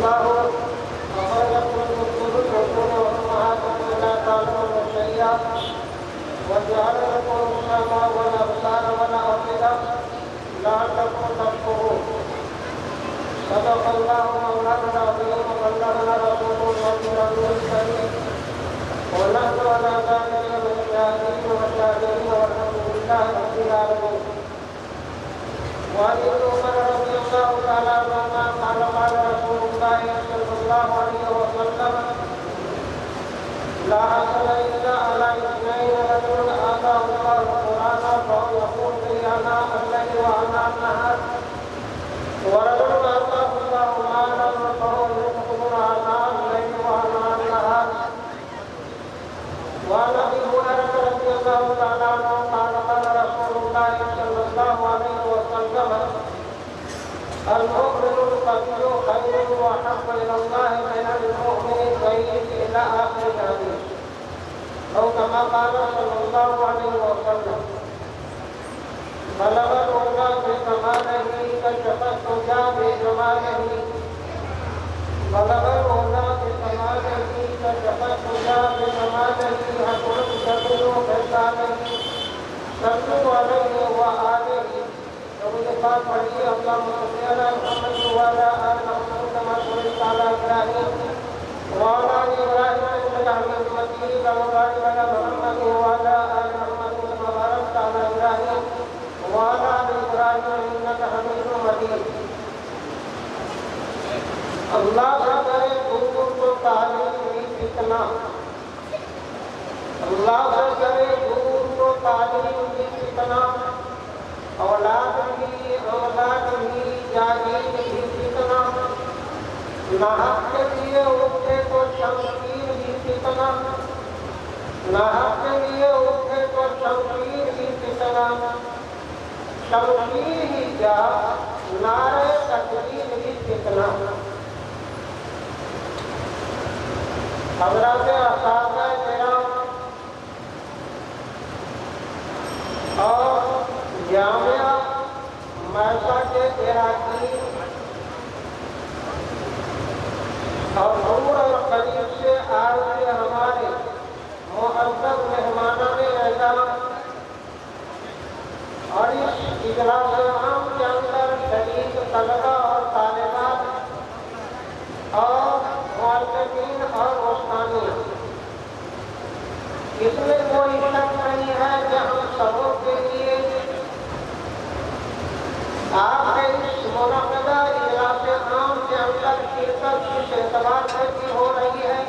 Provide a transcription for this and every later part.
والله أخرجكم من بطون أمهاتكم لا تعلمون شيئا وجعل لكم السمع والأبصار والأفئدة لعلكم تشكرون. صدق الله مولانا العظيم وبلغنا رسوله النبي الكريم ونحن على ذلك من الشاهدين والشاهدين والحمد لله رب العالمين. وعن ابن عمر رضي الله تعالى عنهما قال قال رسول الله صلى الله عليه وسلم لا حسن الا على اثنين رجل اتاه الله القران فهو يقول به انا الليل وانا النهار ورجل اتاه الله مالا فهو ينفق انا الليل وانا النهار. وعن ابي هريره رضي الله تعالى عنه قال قال رسول الله صلى الله عليه وسلم المؤمن القوي خير واحب الى الله من المؤمن الضعيف الى اخر الحديث او كما قال صلى الله عليه وسلم. بلغ الهدى بكماله كشف الدجى بجماله بلغ الهدى بكماله كشف الدجى بجماله حكم الجبل بلسانه صلوا عليه وآله. وبالإطلاق عليه اللهم صل على محمد وعلى آل محمد كما صليت على إبراهيم وعلى آل إبراهيم إنك حميد مجيد وبارك على محمد وعلى آل محمد كما باركت على إبراهيم وعلى آل إبراهيم إنك حميد مجيد. اللہ کا کرے حضور کو تعلیم بھی فتنہ اللہ کا کرے حضور کو تعلیم بھی فتنہ اولاد بھی جاگیر بھی فتنہ ناحق کے لیے اٹھے تو شمشیر بھی فتنہ ناحق کے لیے اٹھے تو شمشیر بھی فتنہ شمشیر ہی جا نعرے تکبیر بھی فتنہ. حضرات اساتذہ کرام اور جامعہ مرسا کے اراکین اور دور اور قریب سے آج کے ہمارے معزز مہمانان اعزاز اور اس اجلاس عام کے اندر شریک طلبہ اور طالبات اور معلمین اور استانیہ. اس میں کوئی شک نہیں ہے کہ ہم سبوں کے لیے آپ کے اس منعقدہ اجلاس عام کے اندر شرکت اس اعتبار سے بھی ہو رہی ہے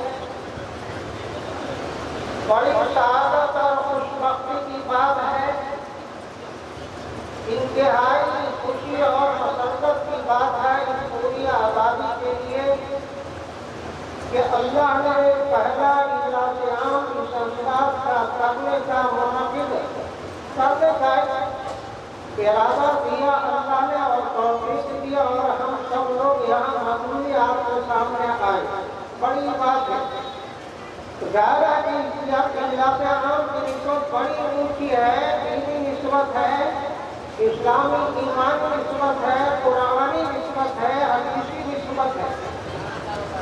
بڑی سعادت اور خوش بختی کی بات ہے انتہائی خوشی اور مسرت کی بات ہے اس پوری آبادی کے لیے کہ اللہ نے پہلا اجلاس عام اس انداز کا کرنے کا منعقد کرنے کا ارادہ دیا اللہ نے اور توفیق دیا اور ہم سب لوگ یہاں مجموعی آپ کے سامنے آئے. بڑی بات ہے. ظاہر ہے کہ اجلاس عام کی نسبت بڑی اونچی ہے دینی نسبت ہے اسلامی ایمانی نسبت ہے قرآنی نسبت ہے حدیثی نسبت ہے.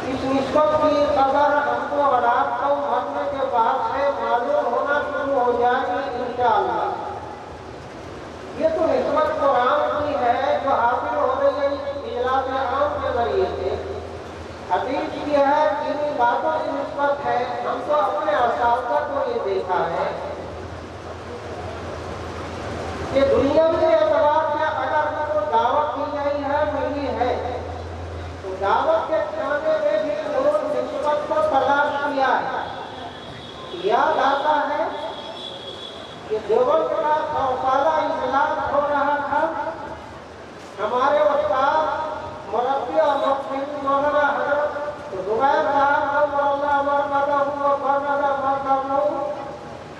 اس نسبت کی قدر ہم کو اور آپ کو مرنے کے بعد سے معلوم ہونا شروع ہو جائے گی انشاءاللہ. یہ تو نسبت قرآن کی ہے جو حاصل ہو رہی ہے اجلاس عام کے ذریعے سے. حدیث یہ ہے دینی باتوں کی نسبت ہے. ہم تو اپنے اساتذہ کو یہ دیکھا ہے کہ دنیا کے اعتبار سے اگر کو دعوت دی گئی ہے ملی ہے تو دعوت کے کھانے میں بھی لوگ نسبت کو تلاش کیا ہے. یاد آتا ہے کہ دیوبند کا 100 سالہ اجلاس ہو رہا تھا. ہمارے استاد مربی اور مفتی مولانا حضرت زبیر صاحب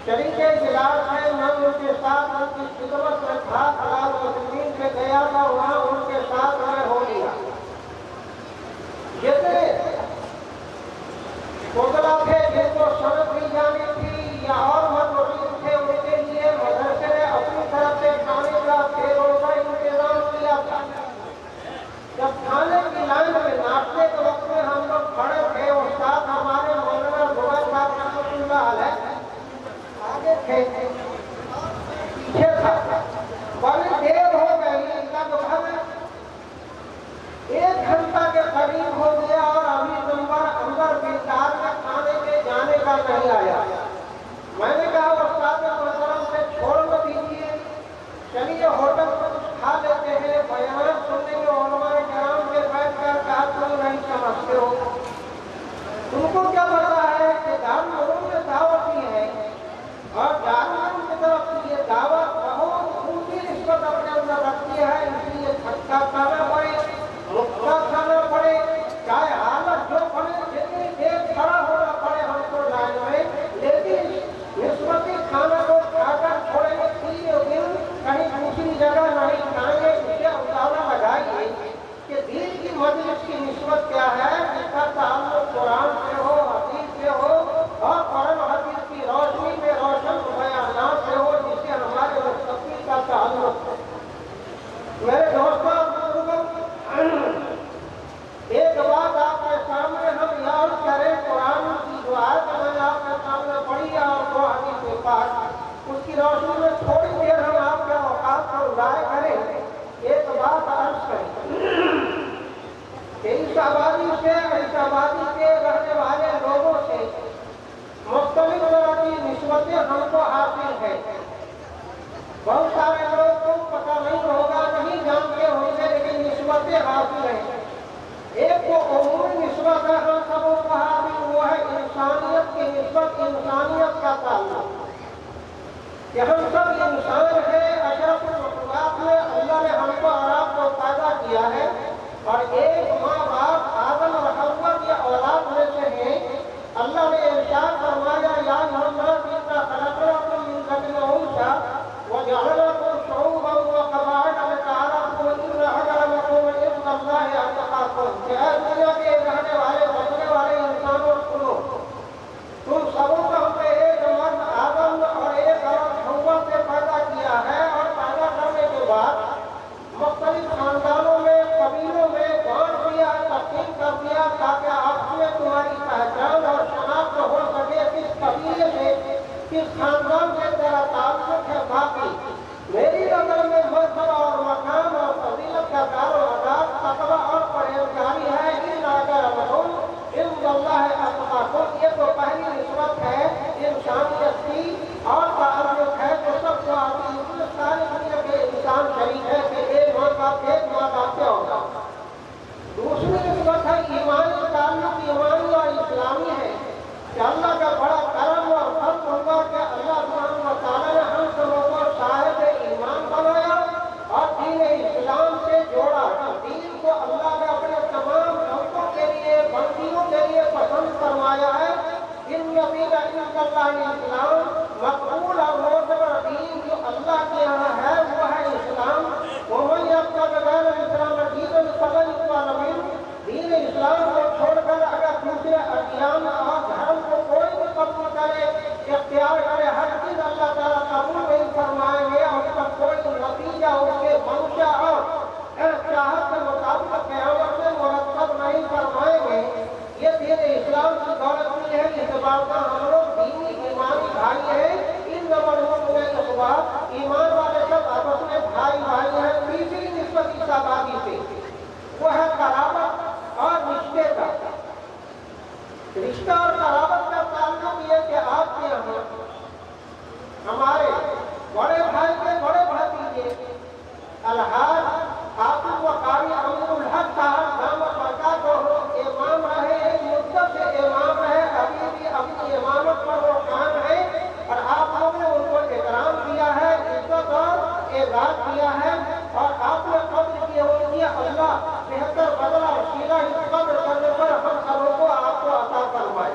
شریک اجلاس ہے. میں ان کے ساتھ ان کی خدمت میں تھا خلاف مسلمین سے گیا تھا وہاں ان کے ساتھ میں ہو لیا. جتنے کوتلا تھے جن کو سبق دی جانی تھی یا اور مدرسین تھے ان کے لیے مدرسے نے اپنی طرف سے کھانے کا پیروں کا انتظام کیا تھا. جب کھانے کی لائن میں ناشتے کے وقت تھے پیچھے تھا، بڑی دیر ہو گئی، لگ بھگ 1 گھنٹہ کے قریب ہو گیا اور ابھی نمبر اندر بلدار میں کھانے کے جانے کا نہیں آیا۔ میں نے کہا استاد محترم سے چھوڑ نہ دیجیے، چلیے ہوٹل پر کچھ کھا لیتے ہیں، بیان سننے کے علماء کرام کے بیٹھ کر کہا تم نہیں سمجھتے ہو، تم کو کیا پتا ہے کہ دارالعلوم نے دعوت دی ہے اور دارالعلوم کی طرف سے یہ دعوت بہت اونچی نسبت اپنے اندر رکھتی ہے، اس لیے کھٹا کھانا پڑے، مکھا کھانا پڑے، چاہے حالت جو پڑے، جتنی دیر کھڑا ہونا پڑے ہم کو لائن میں، لیکن نسبتی کھانا کو کھا کر چھوڑیں گے 3 دن کہیں دوسری جگہ نہیں کھائیں گے۔ اسے اندازہ لگائیے کہ دین کی مجلس کی نسبت کیا ہے، جس کا تعلق قرآن سے ہو، حدیث سے ہو اور قرآن حدیث کی روشنی میں روشن بیانات سے ہو، جس سے ہمارے مستقبل کا تعلق ہے۔ میرے دوستوں بزرگوں، ایک بات آپ کے سامنے ہم یاد کریں، قرآن کی جو آیت میں نے آپ کے سامنے پڑھی ہے اور وہ حدیث پاک، اس کی روشنی میں تھوڑی دیر ہم آپ کے اوقات کو ضائع کریں، ایک بات عرض کریں کہ اس آبادی کے رہنے والے لوگوں سے مختلف طرح کی نسبتیں ہم کو حاصل ہیں۔ بہت سارے لوگ کو پتہ نہیں ہوگا، نہیں جانتے ہوں گے، لیکن نسبتیں حاصل ہیں۔ ایک وہ عمومی نسبت ہے، ہم سب کو حاصل، وہ ہے انسانیت کی نسبت، انسانیت کا تعلق، کہ ہم سب انسان ہیں، اشرف المخلوقات میں اللہ نے ہم کو اور آپ کو پیدا کیا ہے، اور ایک ماں باپ آدم اور حوا کی اولاد میں سے ہیں۔ اللہ نے ارشاد فرمایا یا ایھا الناس انا خلقناکم من ذکر و انثى وجعلناکم شعوبا وقبائل لتعارفوا ان اکرمکم عند اللہ اتقاکم، کہ اے دنیا کے رہنے والے بسنے والے انسانوں سنو، تم سبوں کو ہم نے ایک مرد آدم اور ایک عورت حوا سے پیدا کیا ہے، اور پیدا کرنے کے بعد مختلف خاندانوں میں، قبیلوں میں بانٹ دیا، تقسیم کر دیا، تاکہ آپس میں تمہاری پہچان اور شناخت ہو سکے، کس قبیلے سے، کس خاندان سے تیرا تعلق ہے۔ باقی میری نظر میں مذہب اور مقام اور فضیلت کا دار و مدار تقویٰ اور پرہیزگاری ہے۔ ان اکرمکم عند اللہ اتقاکم، یہ تو پہلی نسبت ہے انسانیت کی، اور تعلق ہے جو سب کو آتی ہے، ساری دنیا کے انسان شریک ہے کہ ایک ماں باپ کیا ہوگا۔ دوسری نسبت ہے ایمانی تعلق، ایمانی اور اسلامی ہے، کہ اللہ کا بڑا کرم اور فضل ہوا کہ اللہ سبحانہ و تعالیٰ نے ہم سبوں کو صاحب ایمان بنایا اور دین اسلام سے جوڑا۔ دین کو اللہ نے اپنے تمام بندوں کے لیے، بندیوں کے لیے پسند فرمایا ہے۔ ان الدین عند اللہ اسلام، مقبول اور معتبر دین جو اللہ کے یہاں ہے وہ ہے اسلام۔ ومن یبتغ غیر الاسلام دینا فلن یقبل منہ، دین اسلام کو چھوڑ کر اگر دوسرے ادیان اور دھرم کو کوئی بھی قبول کرے، اختیار کرے، ہر چیز اللہ تعالیٰ قبول نہیں فرمائیں گے، اور اس کا کوئی نتیجہ اس کے منشا اور چاہت کے مطابق قیامت میں مرتب نہیں فرمائیں گے۔ یہ دین اسلام کی دولت نہیں ہے، اس بات کا ہم لوگ دینی ایمانی بھائی ہیں۔ انما المؤمنون اخوہ، ایمان والے سب آپس میں بھائی بھائی ہیں۔ تیسری نسبت اس آبادی سے وہ ہے قرابت اور رشتے کا۔ رشتہ اور قرابت کا تعلق یہ کہ آپ کے یہاں ہمارے بڑے بھائی کے بڑے بھتیجے الحاج حافظ و قاری امین الحق صاحب دامت برکاتہ امام رہے، ایک مدت سے امام رہے، ابھی بھی اپنی امامت پر وہ قائم ہے، اور آپ لوگ نے ان کو اکرام کیا ہے، عزت اور اعزاز کیا ہے، اور آپ نے قدر کی ہوئی ہے۔ اللہ بہتر بدلہ وسیلہ اس قدر کرنے پر ہم سبوں کو آپ کو عطا فرمائے۔